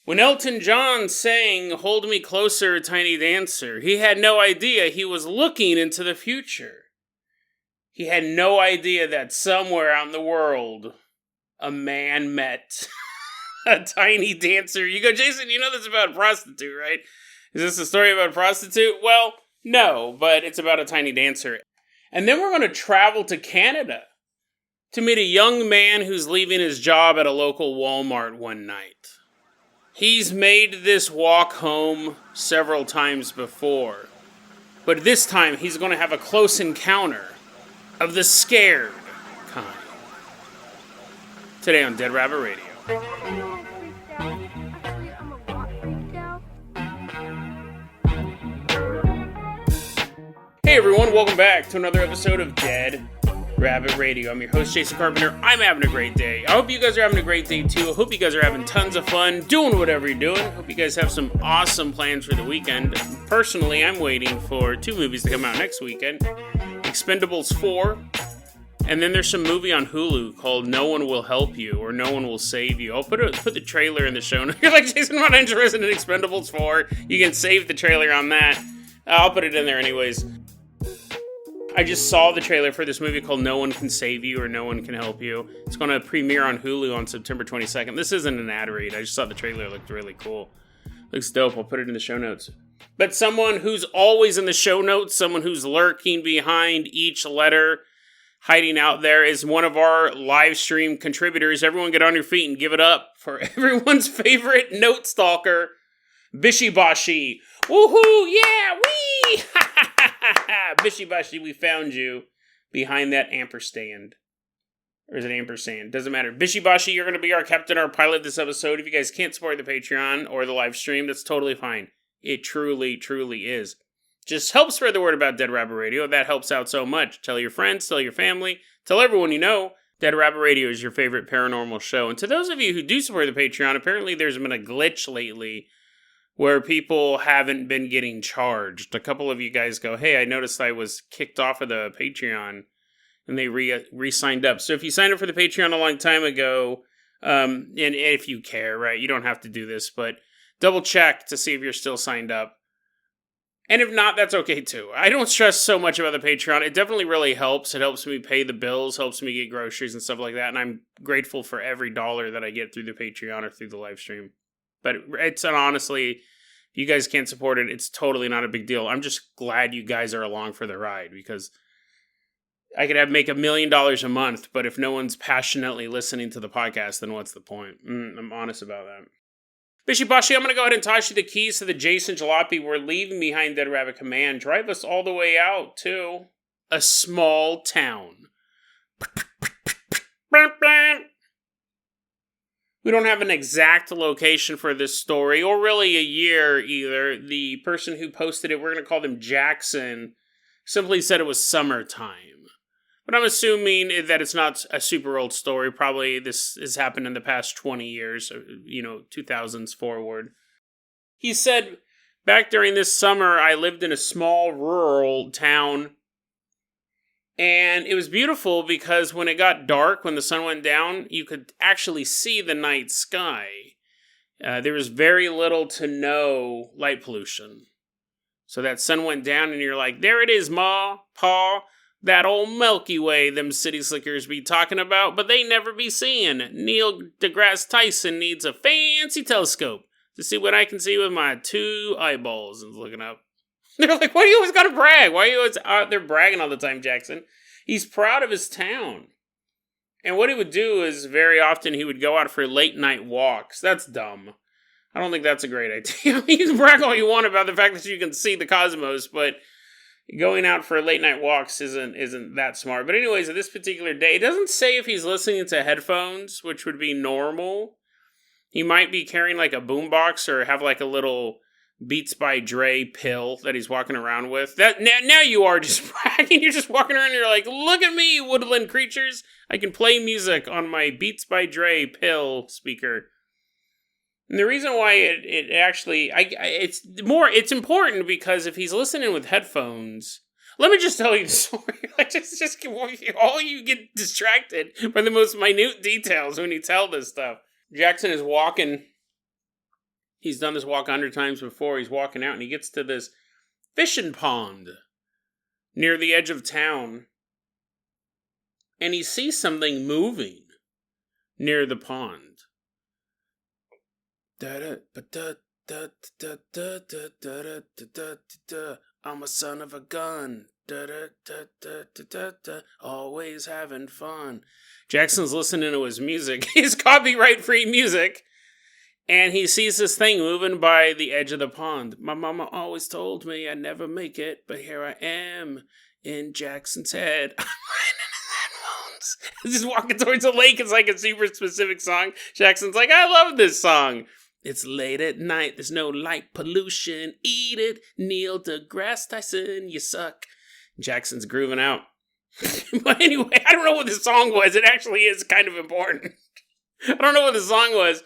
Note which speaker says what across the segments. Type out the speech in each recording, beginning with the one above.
Speaker 1: When Elton John sang "Hold Me Closer, Tiny Dancer," he had no idea he was looking into the future. He had no idea that somewhere out in the world, a man met a tiny dancer. You go, Jason, you know this is about a prostitute, right? Is this a story about a prostitute? Well, no, but it's about a tiny dancer. And then we're going to travel to Canada to meet a young man who's leaving his job at a local Walmart one night. He's made this walk home several times before, but this time he's going to have a close encounter of the scared kind. Today on Dead Rabbit Radio. Hey everyone, welcome back to another episode of Dead Rabbit Radio. I'm your host, Jason Carpenter. I'm having a great day. I hope you guys are having a great day too. I hope you guys are having tons of fun, doing whatever you're doing. Hope you guys have some awesome plans for the weekend. Personally, I'm waiting for two movies to come out next weekend. Expendables 4, and then there's some movie on Hulu called No One Will Help You, or No One Will Save You. I'll put the trailer in the show notes. You're like, Jason, I'm not interested in Expendables 4. You can save the trailer on that. I'll put it in there anyways. I just saw the trailer for this movie called No One Can Save You or No One Can Help You. It's going to premiere on Hulu on September 22nd. This isn't an ad read. I just saw the trailer. It looked really cool. Looks dope. I'll put it in the show notes. But someone who's always in the show notes, someone who's lurking behind each letter, hiding out there, is one of our live stream contributors. Everyone get on your feet and give it up for everyone's favorite note stalker, Bishibashi. Woohoo! Yeah! Wee! Bishibashi, we found you behind that ampersand. Or is it ampersand? Doesn't matter. Bishibashi, you're going to be our captain, our pilot this episode. If you guys can't support the Patreon or the live stream, that's totally fine. It truly, truly is. Just help spread the word about Dead Rabbit Radio. That helps out so much. Tell your friends, tell your family, tell everyone you know. Dead Rabbit Radio is your favorite paranormal show. And to those of you who do support the Patreon, apparently there's been a glitch lately where people haven't been getting charged. A couple of you guys go, hey, I noticed I was kicked off of the Patreon, and they re-signed up. So if you signed up for the Patreon a long time ago, and if you care, right, you don't have to do this, but double check to see if you're still signed up. And if not, that's okay too. I don't stress so much about the Patreon. It definitely really helps. It helps me pay the bills, helps me get groceries and stuff like that, and I'm grateful for every dollar that I get through the Patreon or through the live stream. But it's honestly, if you guys can't support it, it's totally not a big deal. I'm just glad you guys are along for the ride, because I could make $1 million a month, but if no one's passionately listening to the podcast, then what's the point? I'm honest about that. Bishibashi, I'm going to go ahead and toss you the keys to the Jason Jalopy we're leaving behind Dead Rabbit Command. Drive us all the way out to a small town. We don't have an exact location for this story, or really a year either. The person who posted it, we're going to call them Jackson, simply said it was summertime. But I'm assuming that it's not a super old story. Probably this has happened in the past 20 years, 2000s forward. He said, back during this summer, I lived in a small rural town. And it was beautiful because when it got dark, when the sun went down, you could actually see the night sky. There was very little to no light pollution. So that sun went down and you're like, there it is, Ma, Pa, that old Milky Way them city slickers be talking about, but they never be seeing. Neil deGrasse Tyson needs a fancy telescope to see what I can see with my two eyeballs and looking up. They're like, why do you always gotta brag? Why are you always out there bragging all the time, Jackson? He's proud of his town. And what he would do is, very often, he would go out for late night walks. That's dumb. I don't think that's a great idea. You can brag all you want about the fact that you can see the cosmos, but going out for late night walks isn't that smart. But anyways, this particular day, it doesn't say if he's listening to headphones, which would be normal. He might be carrying like a boombox or have like a little Beats by Dre pill that he's walking around with. That now you are just bragging. You're just walking around and you're like, look at me, woodland creatures. I can play music on my Beats by Dre pill speaker. And the reason why it's important because if he's listening with headphones, let me just tell you the story. just all you get distracted by the most minute details when you tell this stuff. Jackson is walking He's done this walk 100 times before. He's walking out and he gets to this fishing pond near the edge of town. And he sees something moving near the pond. I'm a son of a gun. Always having fun. Jackson's listening to his music, his copyright-free music, and he sees this thing moving by the edge of the pond. My mama always told me I'd never make it, but here I am in Jackson's head. I'm riding in his headphones. Just walking towards the lake. It's like a super specific song. Jackson's like, I love this song. It's late at night, there's no light pollution. Eat it, Neil deGrasse Tyson, you suck. Jackson's grooving out. But anyway, I don't know what the song was. It actually is kind of important. I don't know what the song was.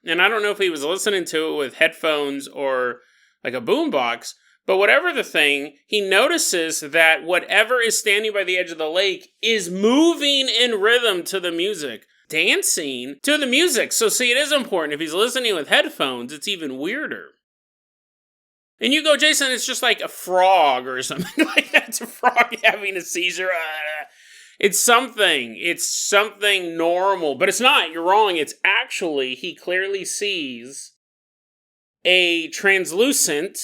Speaker 1: And I don't know if he was listening to it with headphones or like a boombox. But whatever the thing, he notices that whatever is standing by the edge of the lake is moving in rhythm to the music. Dancing to the music. So see, it is important. If he's listening with headphones, it's even weirder. And you go, Jason, it's just like a frog or something like that. It's a frog having a seizure. It's something. It's something normal. But it's not. You're wrong. It's actually, he clearly sees a translucent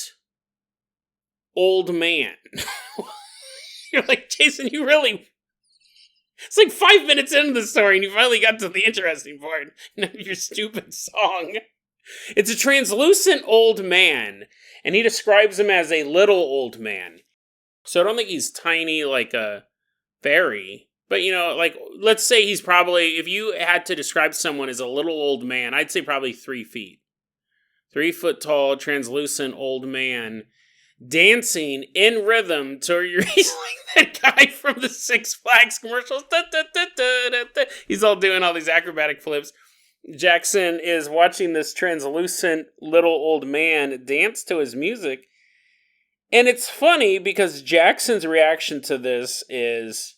Speaker 1: old man. You're like, Jason, you really... It's like 5 minutes into the story and you finally got to the interesting part of your stupid song. It's a translucent old man, and he describes him as a little old man. So I don't think he's tiny like a fairy, but like, let's say he's probably, if you had to describe someone as a little old man, I'd say probably 3 feet. 3 foot tall, translucent old man. Dancing in rhythm to he's like that guy from the Six Flags commercials. He's all doing all these acrobatic flips. Jackson is watching this translucent little old man dance to his music. And it's funny because Jackson's reaction to this is,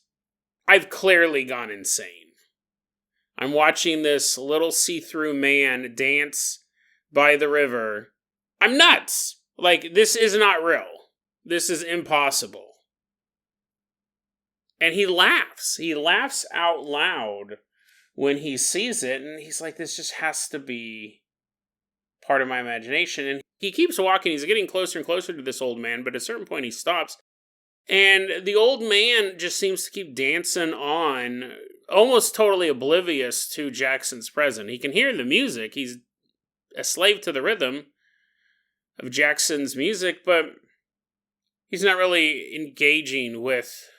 Speaker 1: I've clearly gone insane. I'm watching this little see-through man dance by the river. I'm nuts. Like, this is not real. This is impossible. And he laughs. He laughs out loud when he sees it, and he's like, this just has to be part of my imagination. And he keeps walking. He's getting closer and closer to this old man, but at a certain point he stops. And the old man just seems to keep dancing on, almost totally oblivious to Jackson's presence. He can hear the music. He's a slave to the rhythm of Jackson's music, but he's not really engaging with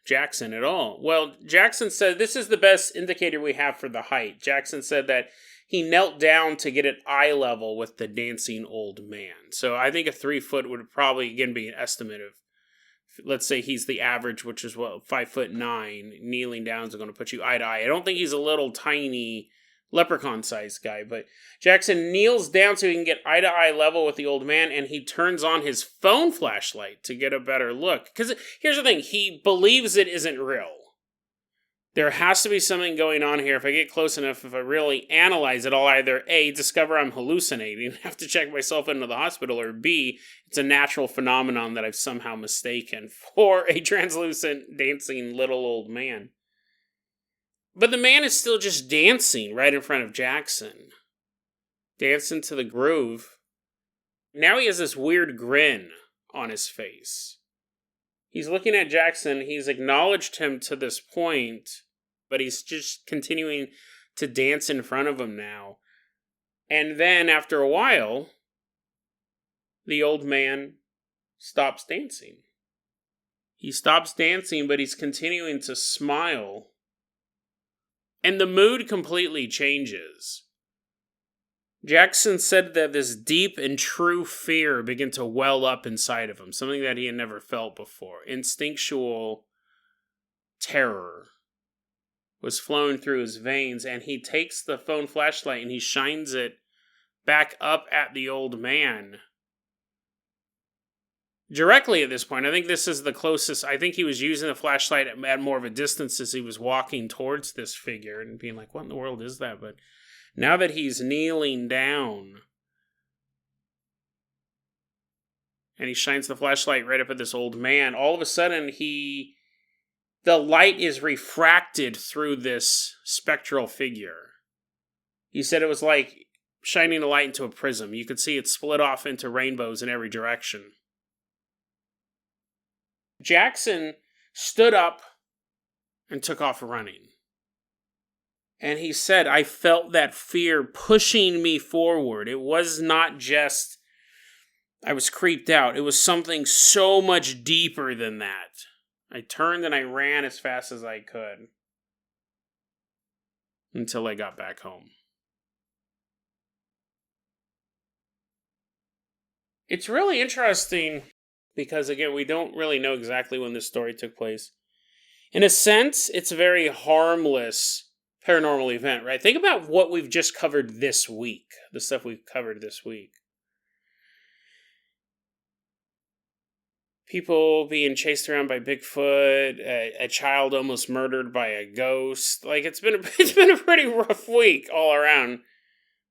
Speaker 1: Jackson at all. Well, Jackson said this is the best indicator we have for the height. Jackson said that he knelt down to get at eye level with the dancing old man. So I think a 3 foot would probably, again, be an estimate of, let's say he's the average, which is 5'9". Kneeling down is going to put you eye to eye. I don't think he's a little tiny leprechaun-sized guy, but Jackson kneels down so he can get eye-to-eye level with the old man, and he turns on his phone flashlight to get a better look. Because here's the thing, he believes it isn't real. There has to be something going on here. If I get close enough, if I really analyze it, I'll either A, discover I'm hallucinating, have to check myself into the hospital, or B, it's a natural phenomenon that I've somehow mistaken for a translucent, dancing little old man. But the man is still just dancing right in front of Jackson. Dancing to the groove. Now he has this weird grin on his face. He's looking at Jackson. He's acknowledged him to this point, but he's just continuing to dance in front of him now. And then, after a while, the old man stops dancing. He stops dancing, but he's continuing to smile. And the mood completely changes. Jackson said that this deep and true fear began to well up inside of him, something that he had never felt before. Instinctual terror was flowing through his veins, and he takes the phone flashlight and he shines it back up at the old man. Directly at this point, I think this is the closest. I think he was using the flashlight at more of a distance as he was walking towards this figure and being like, what in the world is that? But now that he's kneeling down, and he shines the flashlight right up at this old man. All of a sudden, the light is refracted through this spectral figure. He said it was like shining a light into a prism. You could see it split off into rainbows in every direction. Jackson stood up and took off running. And he said, I felt that fear pushing me forward. It was not just, I was creeped out. It was something so much deeper than that. I turned and I ran as fast as I could until I got back home. It's really interesting because, again, we don't really know exactly when this story took place. In a sense, it's a very harmless paranormal event, right? Think about what we've just covered this week, the stuff we've covered this week. People being chased around by Bigfoot, a child almost murdered by a ghost. Like, it's been a pretty rough week all around.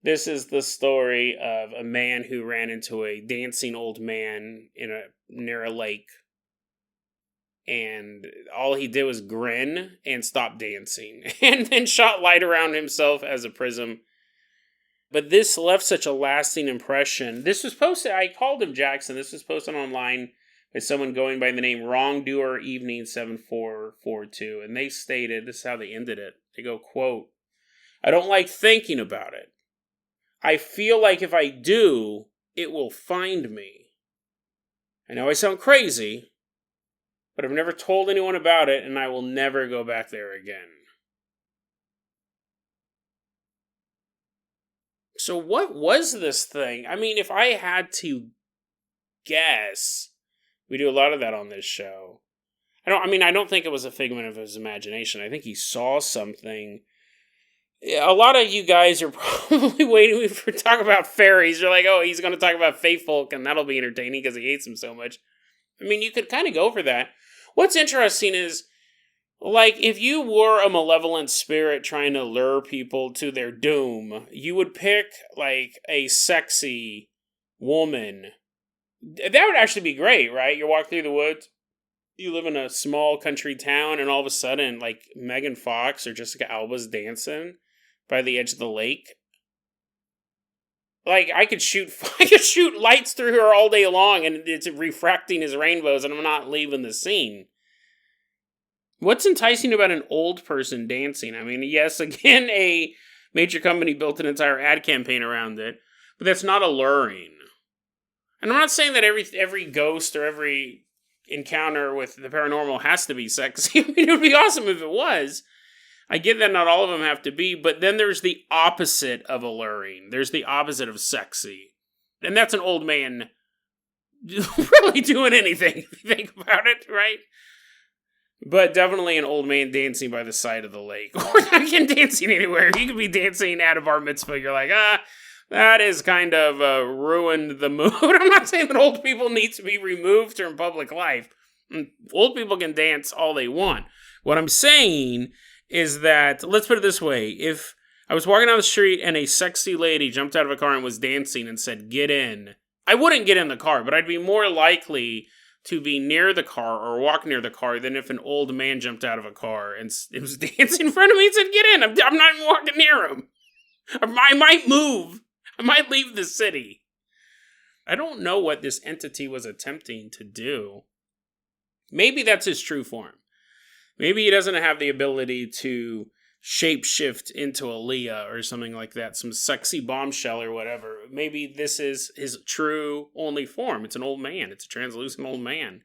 Speaker 1: This is the story of a man who ran into a dancing old man near a lake. And all he did was grin and stop dancing. And then shot light around himself as a prism. But this left such a lasting impression. This was posted, I called him Jackson. This was posted online by someone going by the name Wrongdoer Evening 7442. And they stated, this is how they ended it. They go, quote, I don't like thinking about it. I feel like if I do, it will find me. I know I sound crazy, but I've never told anyone about it, and I will never go back there again. So what was this thing? I mean, if I had to guess, we do a lot of that on this show. I don't think it was a figment of his imagination. I think he saw something. A lot of you guys are probably waiting for talk about fairies. You're like, oh, he's going to talk about fae folk, and that'll be entertaining because he hates them so much. I mean, you could kind of go for that. What's interesting is, like, if you were a malevolent spirit trying to lure people to their doom, you would pick, like, a sexy woman. That would actually be great, right? You walk through the woods, you live in a small country town, and all of a sudden, like, Megan Fox or Jessica Alba's dancing by the edge of the lake. Like, I could shoot lights through her all day long, and it's refracting as rainbows, and I'm not leaving the scene. What's enticing about an old person dancing? I mean, yes, again, a major company built an entire ad campaign around it, but that's not alluring. And I'm not saying that every ghost or every encounter with the paranormal has to be sexy. I mean, it would be awesome if it was. I get that not all of them have to be, but then there's the opposite of alluring. There's the opposite of sexy. And that's an old man really doing anything, if you think about it, right? But definitely an old man dancing by the side of the lake. Or not even dancing anywhere. You could be dancing at a bar mitzvah. You're like, that is kind of ruined the mood. I'm not saying that old people need to be removed from public life. Old people can dance all they want. What I'm saying is that, let's put it this way, if I was walking down the street and a sexy lady jumped out of a car and was dancing and said, get in, I wouldn't get in the car, but I'd be more likely to be near the car or walk near the car than if an old man jumped out of a car and it was dancing in front of me and said, get in, I'm not even walking near him. I might move. I might leave the city. I don't know what this entity was attempting to do. Maybe that's his true form. Maybe he doesn't have the ability to shapeshift into a Leah or something like that, some sexy bombshell or whatever. Maybe this is his true only form. It's an old man. It's a translucent old man.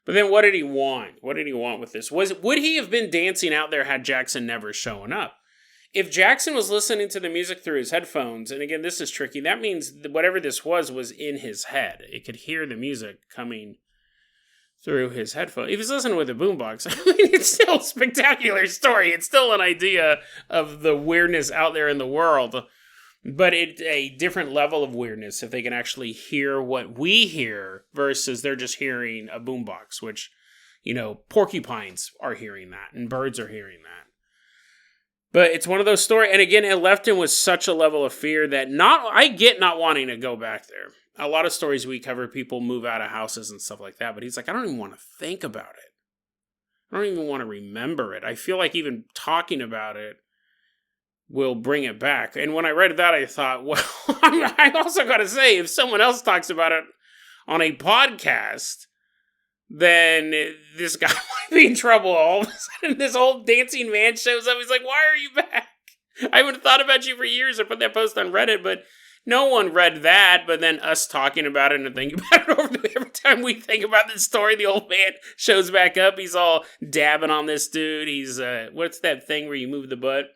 Speaker 1: But then what did he want? What did he want with this? Would he have been dancing out there had Jackson never shown up? If Jackson was listening to the music through his headphones, and again, this is tricky, that means whatever this was in his head. It could hear the music coming through his headphones. If he's listening with a boombox, I mean, it's still a spectacular story. It's still an idea of the weirdness out there in the world, but it's a different level of weirdness if they can actually hear what we hear versus they're just hearing a boombox, which, porcupines are hearing that and birds are hearing that. But it's one of those stories, and again, it left him with such a level of fear that I get not wanting to go back there. a lot of stories we cover, people move out of houses and stuff like that, but he's like, I don't even want to think about it. I don't even want to remember it. I feel like even talking about it will bring it back. And when I read that, I thought, well, I also got to say, if someone else talks about it on a podcast, then this guy might be in trouble. All of a sudden, this old dancing man shows up. He's like, why are you back? I haven't thought about you for years. I put that post on Reddit, but no one read that. But then us talking about it and thinking about it every time we think about this story, the old man shows back up. He's all dabbing on this dude. He's, what's that thing where you move the butt?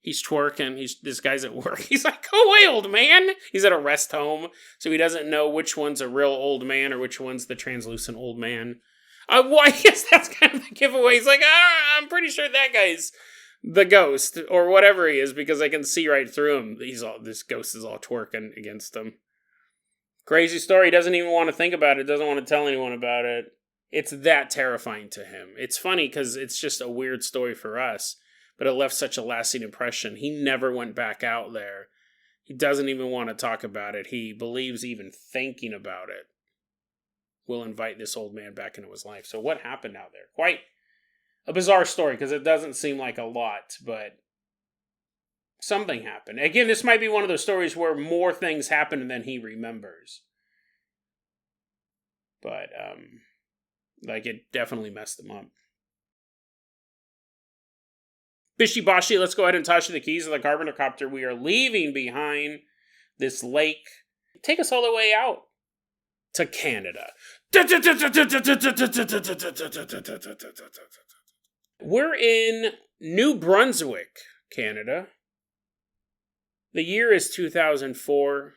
Speaker 1: He's twerking. This guy's at work. He's like, go away, old man. He's at a rest home, so he doesn't know which one's a real old man or which one's the translucent old man. Well, I guess that's kind of the giveaway. He's like, I'm pretty sure that guy's the ghost or whatever he is because I can see right through him. This ghost is all twerking against him. Crazy story. He doesn't even want to think about it. Doesn't want to tell anyone about it. It's that terrifying to him. It's funny because it's just a weird story for us. But it left such a lasting impression. He never went back out there. He doesn't even want to talk about it. He believes even thinking about it will invite this old man back into his life. So what happened out there? Quite a bizarre story because it doesn't seem like a lot, but something happened. Again, this might be one of those stories where more things happen than he remembers. But, it definitely messed him up. Bishy Bashi, let's go ahead and toss you the keys of the Carpenter Copter. We are leaving behind this lake. Take us all the way out to Canada. We're in New Brunswick, Canada. The year is 2004,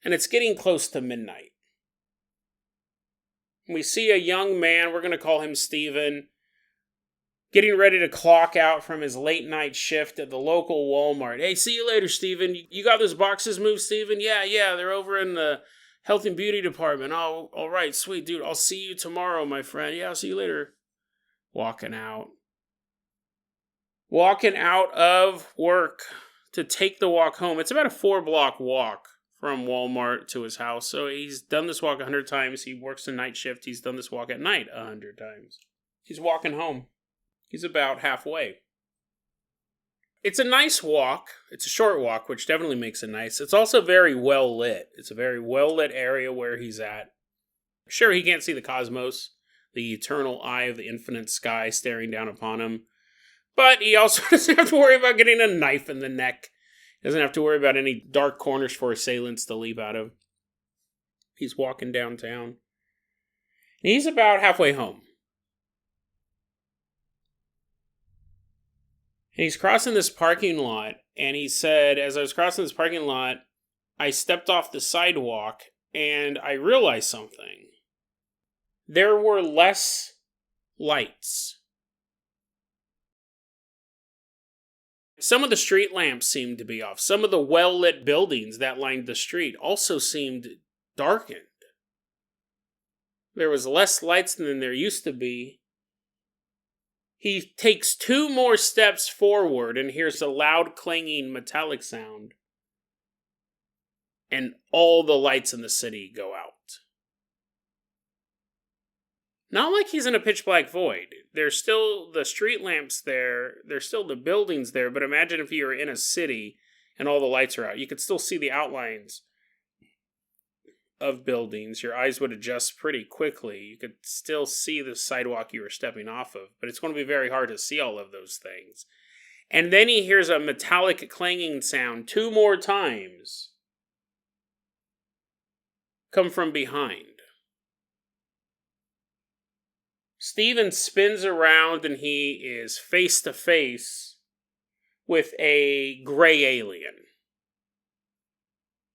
Speaker 1: and it's getting close to midnight. We see a young man, we're going to call him Steven, getting ready to clock out from his late night shift at the local Walmart. Hey, see you later, Steven. You got those boxes moved, Steven? Yeah, they're over in the health and beauty department. Oh, all right, sweet, dude. I'll see you tomorrow, my friend. Yeah, I'll see you later. Walking out of work to take the walk home. It's about a 4-block walk from Walmart to his house. So he's done this walk 100 times. He works the night shift. He's done this walk at night 100 times. He's walking home. He's about halfway. It's a nice walk. It's a short walk, which definitely makes it nice. It's also very well lit. It's a very well lit area where he's at. Sure, he can't see the cosmos, the eternal eye of the infinite sky staring down upon him. But he also doesn't have to worry about getting a knife in the neck. He doesn't have to worry about any dark corners for assailants to leap out of. He's walking downtown. And he's about halfway home. And he's crossing this parking lot, and he said, as I was crossing this parking lot, I stepped off the sidewalk, and I realized something. There were less lights. Some of the street lamps seemed to be off. Some of the well-lit buildings that lined the street also seemed darkened. There was less lights than there used to be. He takes 2 more steps forward and hears a loud clanging metallic sound. And all the lights in the city go out. Not like he's in a pitch black void. There's still the street lamps there. There's still the buildings there. But imagine if you were in a city and all the lights are out. You could still see the outlines of buildings. Your eyes would adjust pretty quickly. You could still see the sidewalk you were stepping off of, but it's going to be very hard to see all of those things. And then he hears a metallic clanging sound 2 more times come from behind. Steven spins around and he is face to face with a gray alien.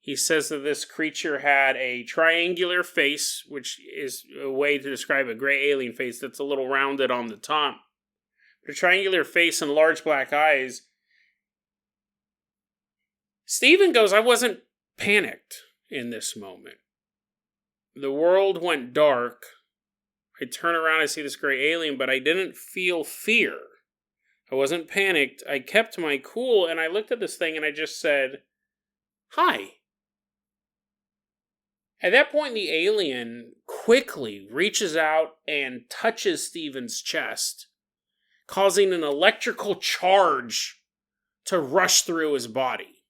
Speaker 1: He says that this creature had a triangular face, which is a way to describe a gray alien face that's a little rounded on the top. A triangular face and large black eyes. Steven goes, I wasn't panicked in this moment. The world went dark. I turn around, I see this gray alien, but I didn't feel fear. I wasn't panicked. I kept my cool, and I looked at this thing and I just said, hi. At that point, the alien quickly reaches out and touches Stephen's chest, causing an electrical charge to rush through his body.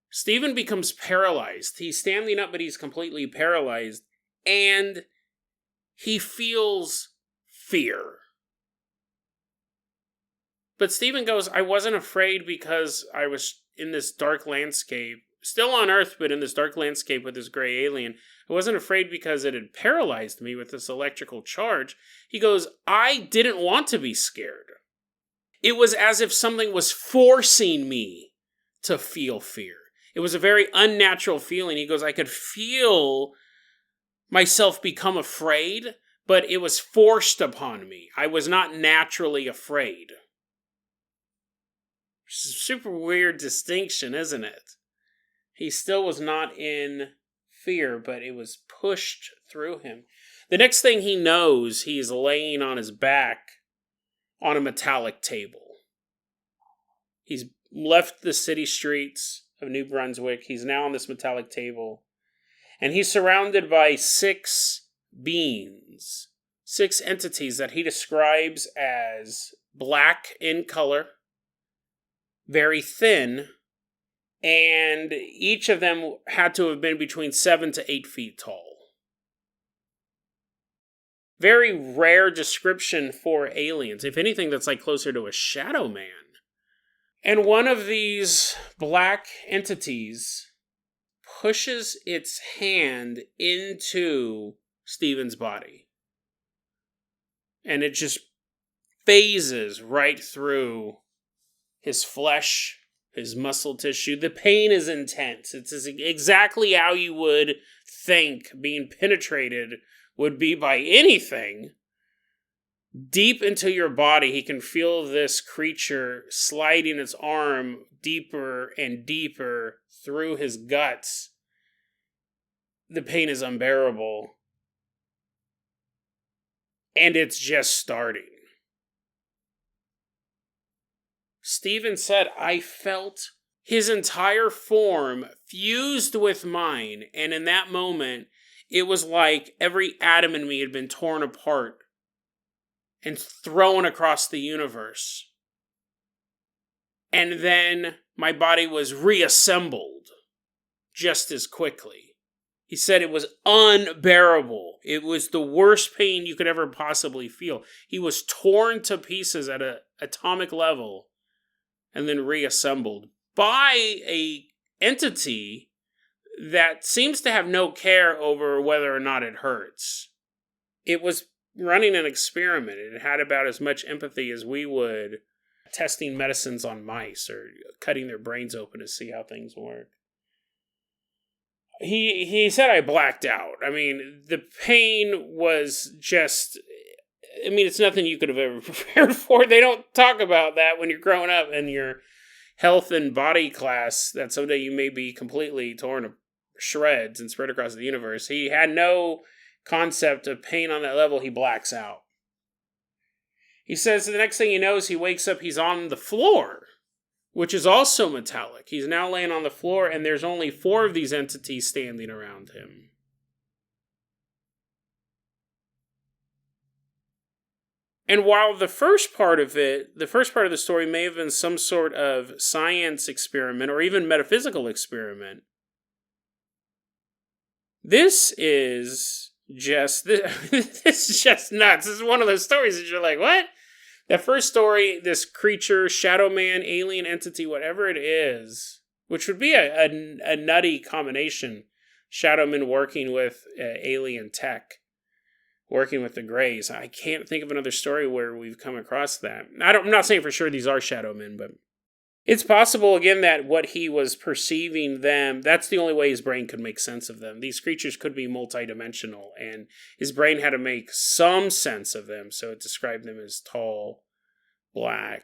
Speaker 1: Stephen becomes paralyzed. He's standing up, but he's completely paralyzed. And he feels fear. But Stephen goes, I wasn't afraid because I was in this dark landscape, still on Earth, but in this dark landscape with this gray alien. I wasn't afraid because it had paralyzed me with this electrical charge. He goes, I didn't want to be scared. It was as if something was forcing me to feel fear. It was a very unnatural feeling. He goes, I could feel myself become afraid, but it was forced upon me. I was not naturally afraid. It's a super weird distinction, isn't it? He still was not in fear, but it was pushed through him. The next thing he knows, he is laying on his back on a metallic table. He's left the city streets of New Brunswick. He's now on this metallic table. And he's surrounded by 6 beings, 6 entities that he describes as black in color, very thin, and each of them had to have been between 7 to 8 feet tall. Very rare description for aliens. If anything, that's like closer to a shadow man. And one of these black entities pushes its hand into Stephen's body. And it just phases right through his flesh, his muscle tissue. The pain is intense. It's exactly how you would think being penetrated would be by anything. Deep into your body, he can feel this creature sliding its arm deeper and deeper through his guts. The pain is unbearable. And it's just starting. Stephen said, I felt his entire form fused with mine, and in that moment, it was like every atom in me had been torn apart and thrown across the universe. And then my body was reassembled just as quickly. He said it was unbearable. It was the worst pain you could ever possibly feel. He was torn to pieces at an atomic level and then reassembled by a entity that seems to have no care over whether or not it hurts. It was running an experiment. It had about as much empathy as we would testing medicines on mice or cutting their brains open to see how things work. He said I blacked out. I mean, the pain was just... I mean, it's nothing you could have ever prepared for. They don't talk about that when you're growing up in your health and body class, that someday you may be completely torn to shreds and spread across the universe. He had no concept of pain on that level. He blacks out. He says the next thing he knows, he wakes up, he's on the floor, which is also metallic. He's now laying on the floor, and there's only 4 of these entities standing around him. And while the first part of the story may have been some sort of science experiment or even metaphysical experiment, this is just nuts. This is one of those stories that you're like, what? That first story, this creature, shadow man, alien entity, whatever it is, which would be a nutty combination. Shadow man working with alien tech. Working with the Greys. I can't think of another story where we've come across that. I'm not saying for sure these are shadow men, but it's possible, again, that what he was perceiving them, that's the only way his brain could make sense of them. These creatures could be multidimensional, and his brain had to make some sense of them, so it described them as tall, black,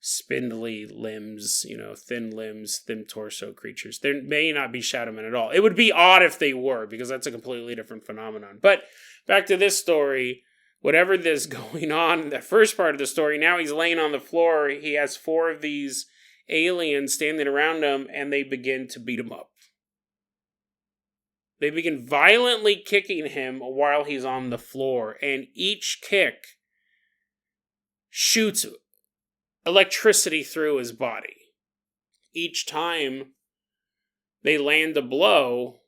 Speaker 1: spindly limbs, thin torso creatures. They may not be shadow men at all. It would be odd if they were, because that's a completely different phenomenon. But back to this story, whatever this going on in the first part of the story, now he's laying on the floor. He has 4 of these aliens standing around him, and they begin to beat him up. They begin violently kicking him while he's on the floor, and each kick shoots electricity through his body. Each time they land a blow,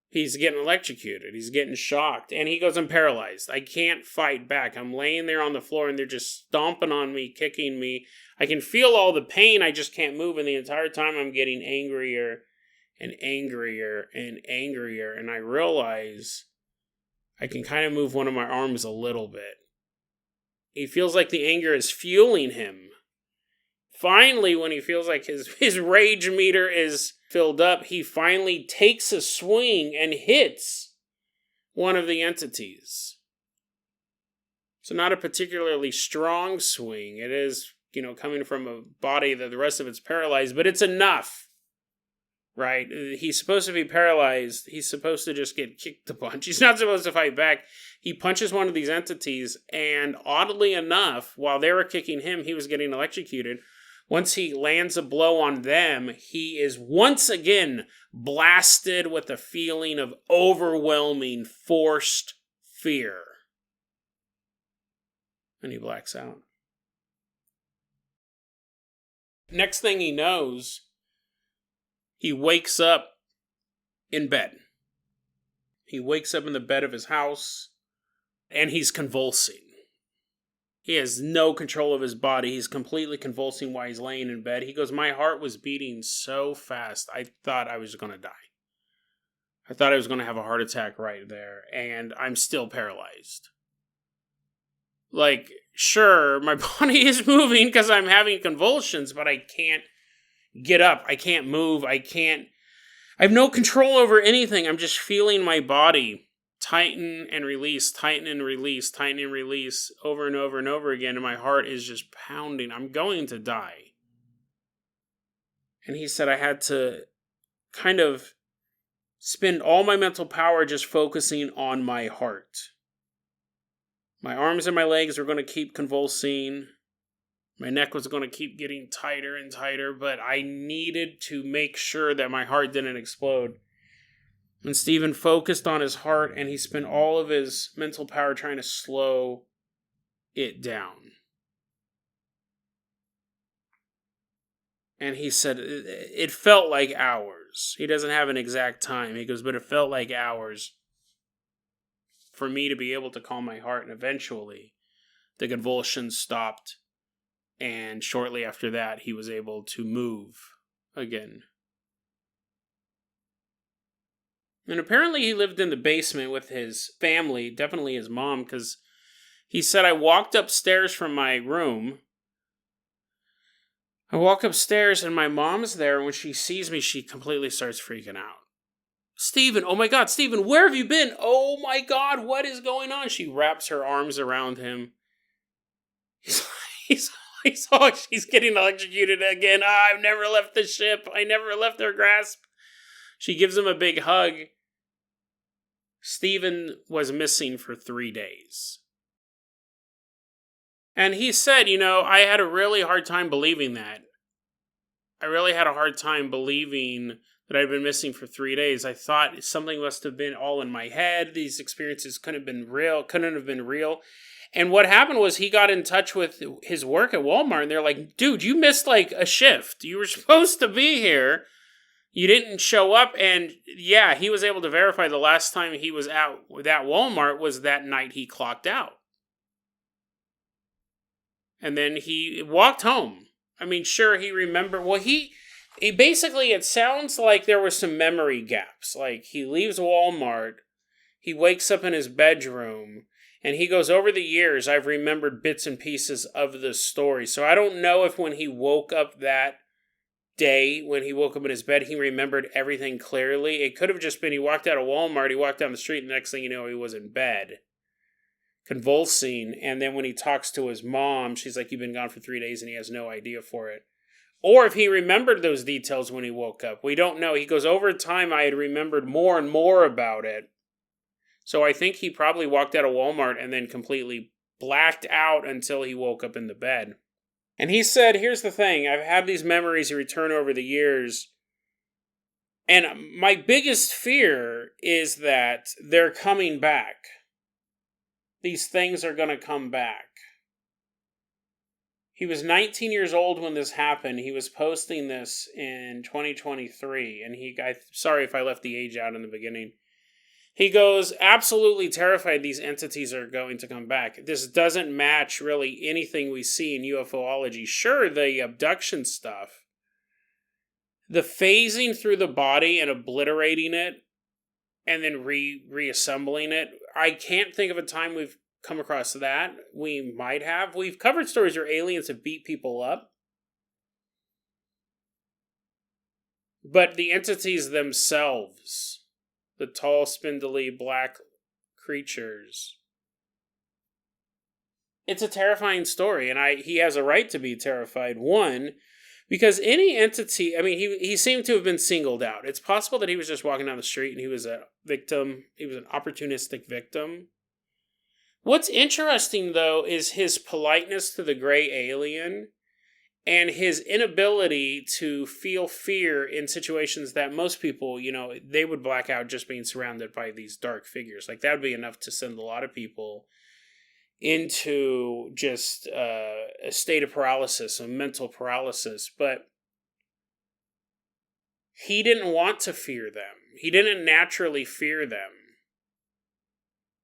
Speaker 1: he's getting electrocuted. He's getting shocked. And he goes, I'm paralyzed. I can't fight back. I'm laying there on the floor and they're just stomping on me, kicking me. I can feel all the pain. I just can't move. And the entire time I'm getting angrier and angrier and angrier. And I realize I can kind of move one of my arms a little bit. He feels like the anger is fueling him. Finally, when he feels like his rage meter is filled up, he finally takes a swing and hits one of the entities. It's not a particularly strong swing. It is, coming from a body that the rest of it's paralyzed, but it's enough, right? He's supposed to be paralyzed. He's supposed to just get kicked a bunch. He's not supposed to fight back. He punches one of these entities, and oddly enough, while they were kicking him, he was getting electrocuted. Once he lands a blow on them, he is once again blasted with a feeling of overwhelming, forced fear. And he blacks out. Next thing he knows, he wakes up in bed. He wakes up in the bed of his house, and he's convulsing. He has no control of his body. He's completely convulsing while he's laying in bed. He goes, my heart was beating so fast, I thought I was going to die. I thought I was going to have a heart attack right there, and I'm still paralyzed. Like, sure, my body is moving because I'm having convulsions, but I can't get up. I can't move. I have no control over anything. I'm just feeling my body tighten and release, tighten and release, tighten and release over and over and over again. And my heart is just pounding. I'm going to die. And he said I had to kind of spend all my mental power just focusing on my heart. My arms and my legs were going to keep convulsing. My neck was going to keep getting tighter and tighter, but I needed to make sure that my heart didn't explode. And Stephen focused on his heart, and he spent all of his mental power trying to slow it down. And he said it felt like hours. He doesn't have an exact time. He goes, but it felt like hours for me to be able to calm my heart. And eventually, the convulsions stopped. And shortly after that, he was able to move again. And apparently he lived in the basement with his family, definitely his mom, because he said, I walked upstairs from my room. I walk upstairs and my mom's there, and when she sees me, she completely starts freaking out. Stephen, oh my God, Stephen, where have you been? Oh my God, what is going on? She wraps her arms around him. He's getting electrocuted again. I've never left the ship. I never left their grasp. She gives him a big hug. Stephen was missing for 3 days. And he said, I had a really hard time believing that. I really had a hard time believing that I'd been missing for 3 days. I thought something must have been all in my head. These experiences couldn't have been real. And what happened was he got in touch with his work at Walmart, and they're like, dude, you missed like a shift. You were supposed to be here. You didn't show up. And yeah, he was able to verify the last time he was out at Walmart was that night he clocked out. And then he walked home. I mean, sure, he remembered. Well, he basically, it sounds like there were some memory gaps. Like, he leaves Walmart, he wakes up in his bedroom, and he goes, over the years, I've remembered bits and pieces of the story. So I don't know if when he woke up that day, when he woke up in his bed, he remembered everything clearly. It could have just been he walked out of Walmart, he walked down the street, and the next thing you know, he was in bed, convulsing. And then when he talks to his mom, she's like, you've been gone for 3 days, and he has no idea for it. Or if he remembered those details when he woke up. We don't know. He goes, over time, I had remembered more and more about it. So I think he probably walked out of Walmart and then completely blacked out until he woke up in the bed. And he said, here's the thing. I've had these memories return over the years. And my biggest fear is that they're coming back. These things are going to come back. He was 19 years old when this happened. He was posting this in 2023, and sorry if I left the age out in the beginning. He goes, absolutely terrified these entities are going to come back. This doesn't match really anything we see in UFOlogy. Sure, the abduction stuff. The phasing through the body and obliterating it and then reassembling it. I can't think of a time we've come across that. We might have. We've covered stories where aliens have beat people up. But the entities themselves, the tall, spindly, black creatures. It's a terrifying story, and he has a right to be terrified. One, because any entity, I mean, he seemed to have been singled out. It's possible that he was just walking down the street and he was a victim. He was an opportunistic victim. What's interesting, though, is his politeness to the gray alien and his inability to feel fear in situations that most people, they would black out just being surrounded by these dark figures. Like, that would be enough to send a lot of people into just a state of paralysis, a mental paralysis. But he didn't want to fear them. He didn't naturally fear them.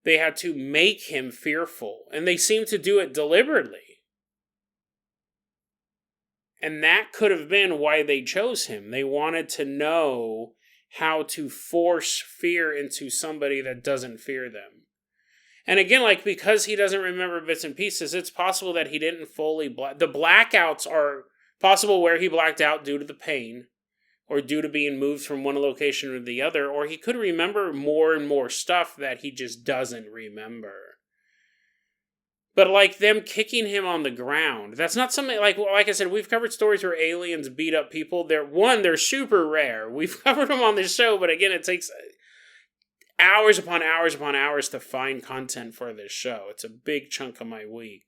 Speaker 1: They had to make him fearful, and they seemed to do it deliberately. And that could have been why they chose him. They wanted to know how to force fear into somebody that doesn't fear them. And again, because he doesn't remember bits and pieces, it's possible that he didn't fully the blackouts are possible where he blacked out due to the pain, or due to being moved from one location to the other, or he could remember more and more stuff that he just doesn't remember. But them kicking him on the ground, that's not something, like I said, we've covered stories where aliens beat up people. They're super rare. We've covered them on this show, but again, it takes hours upon hours upon hours to find content for this show. It's a big chunk of my week.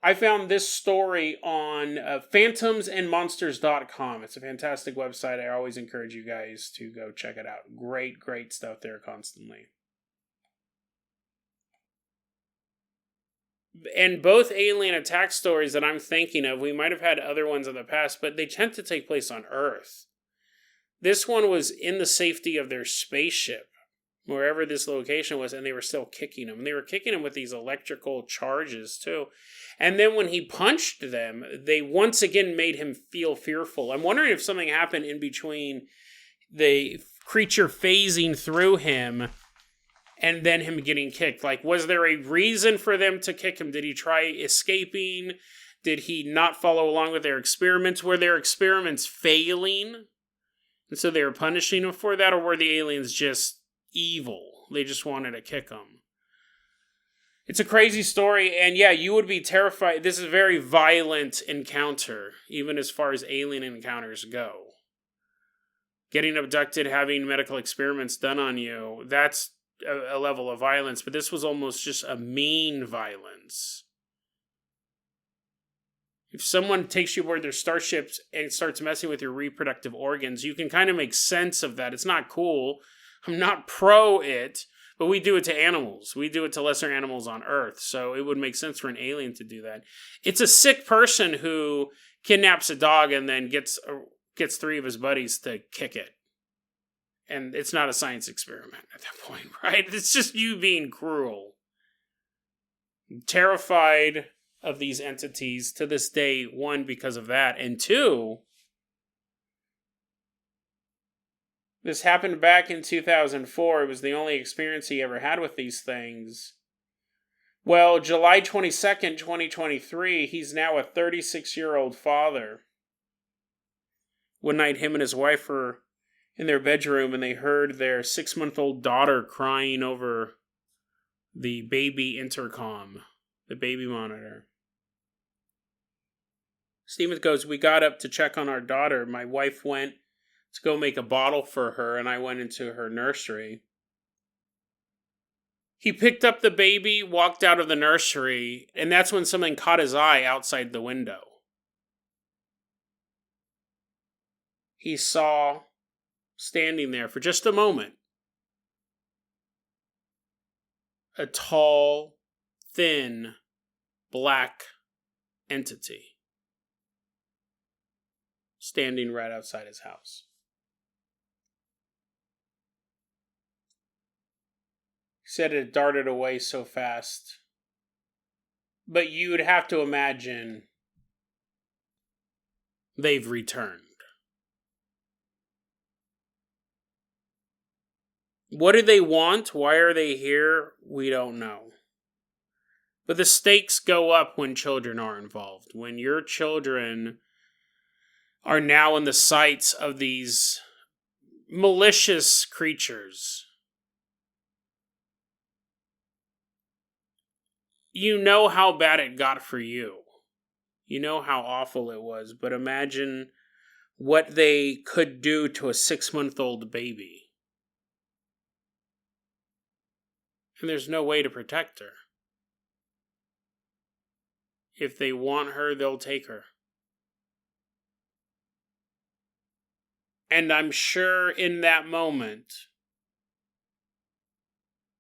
Speaker 1: I found this story on phantomsandmonsters.com. It's a fantastic website. I always encourage you guys to go check it out. Great, great stuff there constantly. And both alien attack stories that I'm thinking of, we might have had other ones in the past, but they tend to take place on Earth. This one was in the safety of their spaceship, wherever this location was, and they were still kicking him. And they were kicking him with these electrical charges, too. And then when he punched them, they once again made him feel fearful. I'm wondering if something happened in between the creature phasing through him and then him getting kicked. Was there a reason for them to kick him? Did he try escaping? Did he not follow along with their experiments? Were their experiments failing? And so they were punishing him for that? Or were the aliens just evil? They just wanted to kick him. It's a crazy story, and yeah, you would be terrified. This is a very violent encounter, even as far as alien encounters go. Getting abducted, having medical experiments done on you, that's a level of violence, but this was almost just a mean violence. If someone takes you aboard their starships and starts messing with your reproductive organs, you can kind of make sense of that. It's not cool. I'm not pro it, but we do it to animals. We do it to lesser animals on Earth, so it would make sense for an alien to do that. It's a sick person who kidnaps a dog and then gets 3 of his buddies to kick it. And it's not a science experiment at that point, right? It's just you being cruel. I'm terrified of these entities to this day, 1, because of that, and 2, this happened back in 2004. It was the only experience he ever had with these things. Well, July 22nd, 2023, he's now a 36-year-old father. One night, him and his wife were in their bedroom, and they heard their 6-month-old daughter crying over the baby intercom, the baby monitor. Steven goes, we got up to check on our daughter. My wife went to go make a bottle for her, and I went into her nursery. He picked up the baby, walked out of the nursery, and that's when something caught his eye outside the window. He saw standing there for just a moment. A tall, thin, black entity standing right outside his house. He said it darted away so fast. But you would have to imagine they've returned. What do they want? Why are they here? We don't know. But the stakes go up when children are involved. When your children are now in the sights of these malicious creatures, you know how bad it got for you. You know how awful it was. But imagine what they could do to a 6-month-old baby. And there's no way to protect her. If they want her, they'll take her. And I'm sure in that moment,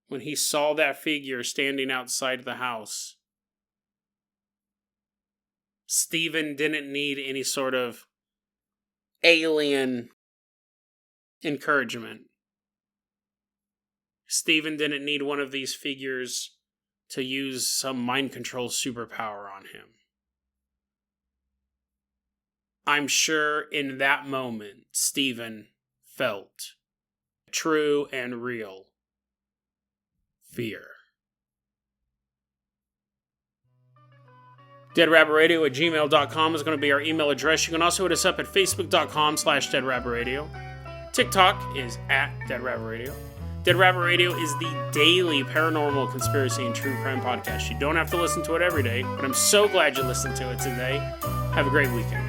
Speaker 1: when he saw that figure standing outside the house, Stephen didn't need any sort of alien encouragement. Stephen didn't need one of these figures to use some mind control superpower on him. I'm sure in that moment, Stephen felt true and real fear. deadrabbitradio@gmail.com is going to be our email address. You can also hit us up at facebook.com/deadrabbitradio. TikTok is @deadrabbitradio. Dead Rabbit Radio is the daily paranormal conspiracy and true crime podcast. You don't have to listen to it every day, but I'm so glad you listened to it today. Have a great weekend.